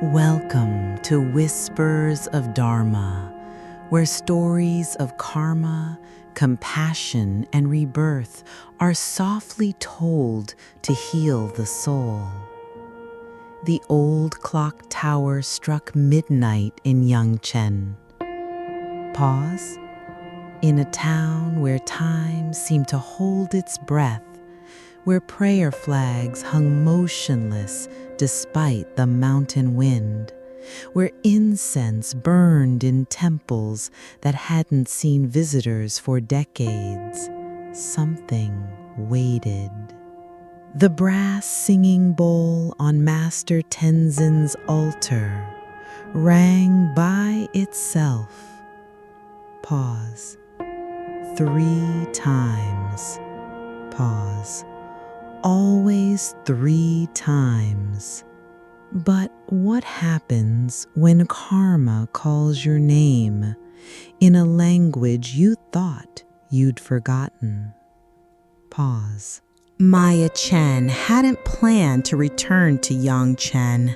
Welcome to Whispers of Dharma, where stories of karma, compassion, and rebirth are softly told to heal the soul. The old clock tower struck midnight in Yangchen. Pause. In a town where time seemed to hold its breath, where prayer flags hung motionless despite the mountain wind, where incense burned in temples that hadn't seen visitors for decades, something waited. The brass singing bowl on Master Tenzin's altar rang by itself. Pause. 3 times. Pause. Always 3 times. But what happens when karma calls your name in a language you thought you'd forgotten? Pause. Maya Chen hadn't planned to return to Yangchen.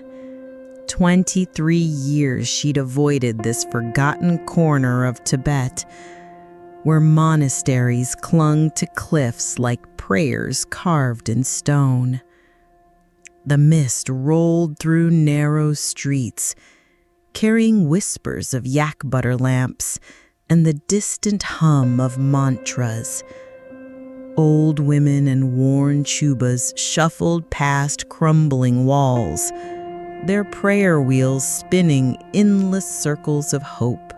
23 years she'd avoided this forgotten corner of Tibet, where monasteries clung to cliffs like prayers carved in stone. The mist rolled through narrow streets, carrying whispers of yak butter lamps and the distant hum of mantras. Old women and worn chubas shuffled past crumbling walls, their prayer wheels spinning endless circles of hope.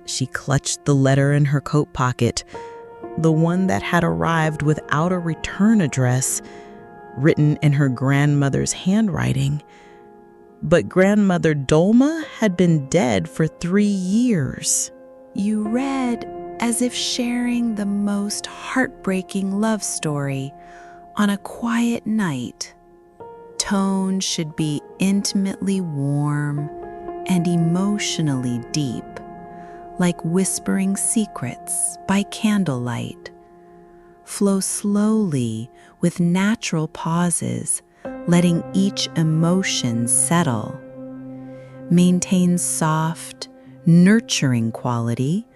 She clutched the letter in her coat pocket, the one that had arrived without a return address, written in her grandmother's handwriting. But Grandmother Dolma had been dead for 3 years. You read as if sharing the most heartbreaking love story on a quiet night. Tone should be intimately warm and emotionally deep, like whispering secrets by candlelight. Flow slowly with natural pauses, letting each emotion settle. Maintain soft, nurturing quality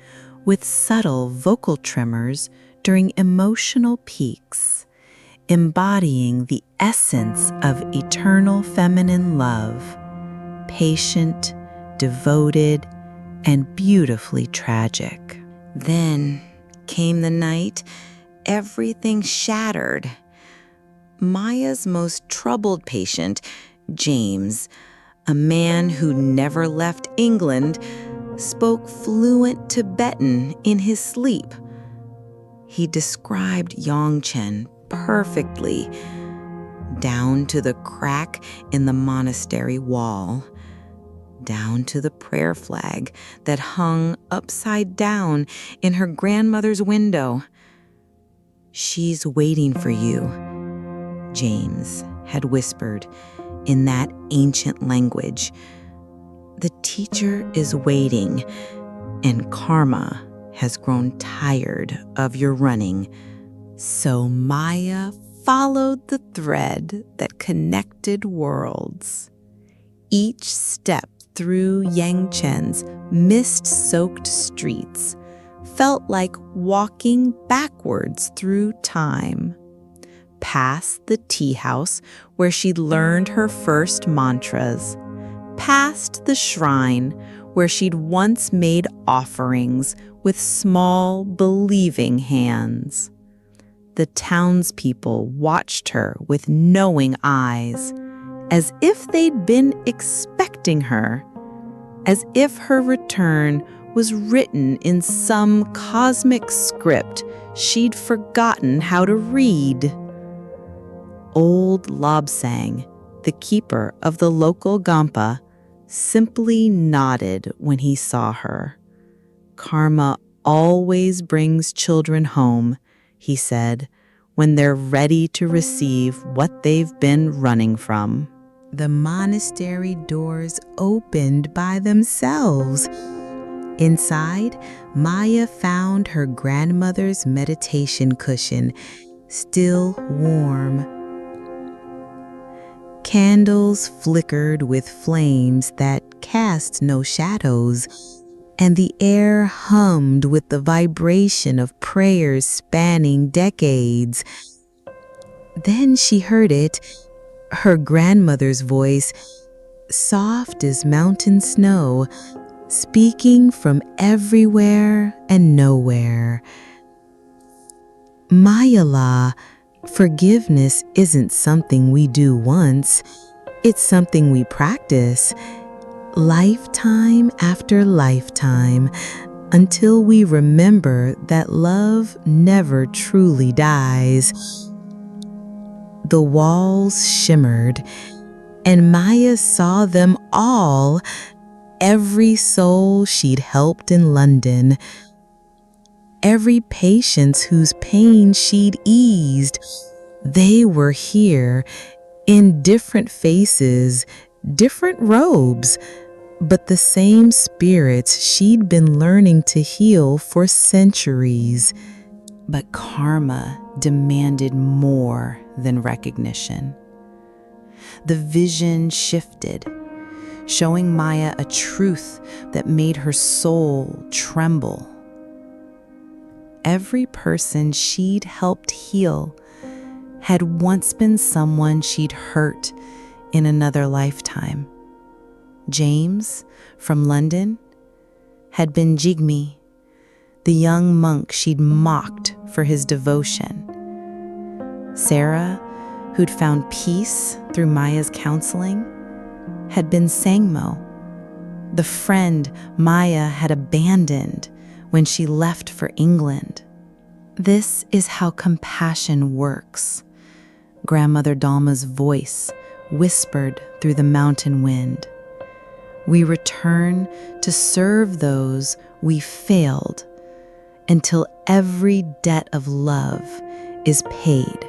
with subtle vocal tremors during emotional peaks, embodying the essence of eternal feminine love, patient, devoted, and beautifully tragic. Then came the night everything shattered. Maya's most troubled patient, James, a man who never left England, spoke fluent Tibetan in his sleep. He described Yangchen perfectly, down to the crack in the monastery wall, down to the prayer flag that hung upside down in her grandmother's window. "She's waiting for you," James had whispered in that ancient language. "The teacher is waiting, and karma has grown tired of your running." So Maya followed the thread that connected worlds. Each step through Yangchen's mist-soaked streets felt like walking backwards through time. Past the tea house where she'd learned her first mantras, past the shrine where she'd once made offerings with small, believing hands. The townspeople watched her with knowing eyes, as if they'd been expecting her, as if her return was written in some cosmic script she'd forgotten how to read. Old Lobsang, the keeper of the local Gampa, simply nodded when he saw her. "Karma always brings children home," he said, "when they're ready to receive what they've been running from." The monastery doors opened by themselves. Inside, Maya found her grandmother's meditation cushion, still warm. Candles flickered with flames that cast no shadows, and the air hummed with the vibration of prayers spanning decades. Then she heard it, her grandmother's voice, soft as mountain snow, speaking from everywhere and nowhere. Mayala, forgiveness isn't something we do once, it's something we practice, lifetime after lifetime, until we remember that love never truly dies. The walls shimmered, and Maya saw them all, every soul she'd helped in London, every patient whose pain she'd eased. They were here, in different faces, different robes, but the same spirits she'd been learning to heal for centuries. But karma demanded more than recognition. The vision shifted, showing Maya a truth that made her soul tremble. Every person she'd helped heal had once been someone she'd hurt in another lifetime. James, from London, had been Jigme, the young monk she'd mocked for his devotion. Sarah, who'd found peace through Maya's counseling, had been Sangmo, the friend Maya had abandoned when she left for England. This is how compassion works. Grandmother Dalma's voice whispered through the mountain wind. We return to serve those we failed until every debt of love is paid.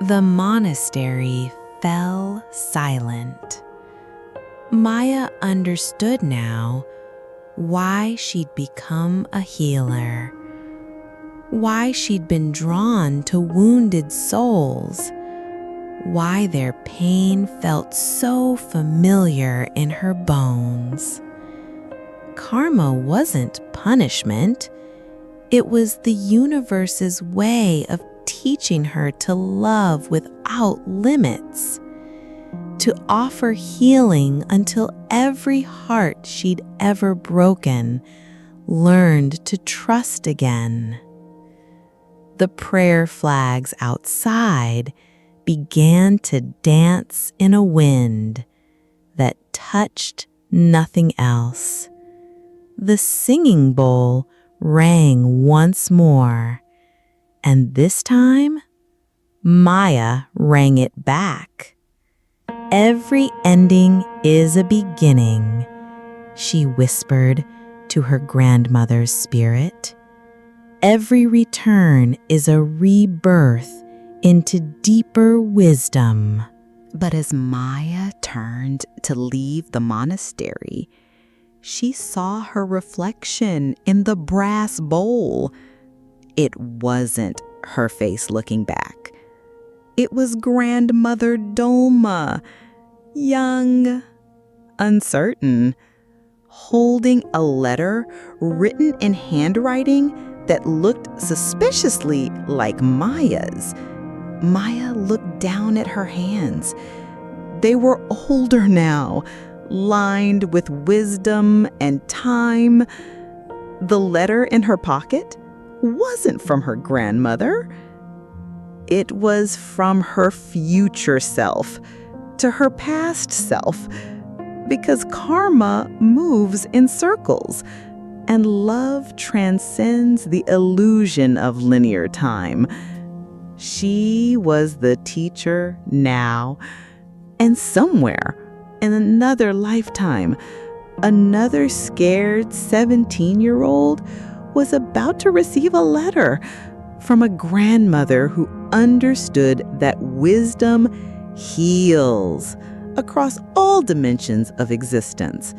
The monastery fell silent. Maya understood now why she'd become a healer, why she'd been drawn to wounded souls, why their pain felt so familiar in her bones. Karma wasn't punishment. It was the universe's way of teaching her to love without limits, to offer healing until every heart she'd ever broken learned to trust again. The prayer flags outside began to dance in a wind that touched nothing else. The singing bowl rang once more, and this time, Maya rang it back. Every ending is a beginning, she whispered to her grandmother's spirit. Every return is a rebirth into deeper wisdom. But as Maya turned to leave the monastery, she saw her reflection in the brass bowl. It wasn't her face looking back. It was Grandmother Dolma, young, uncertain, holding a letter written in handwriting that looked suspiciously like Maya's. Maya looked down at her hands. They were older now, lined with wisdom and time. The letter in her pocket wasn't from her grandmother. It was from her future self to her past self, because karma moves in circles, and love transcends the illusion of linear time. She was the teacher now, and somewhere in another lifetime, another scared 17-year-old was about to receive a letter from a grandmother who understood that wisdom heals across all dimensions of existence.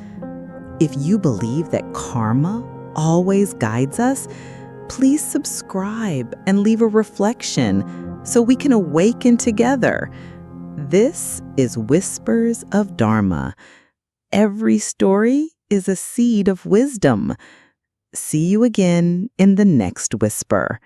If you believe that karma always guides us, please subscribe and leave a reflection so we can awaken together. This is Whispers of Dharma. Every story is a seed of wisdom. See you again in the next whisper.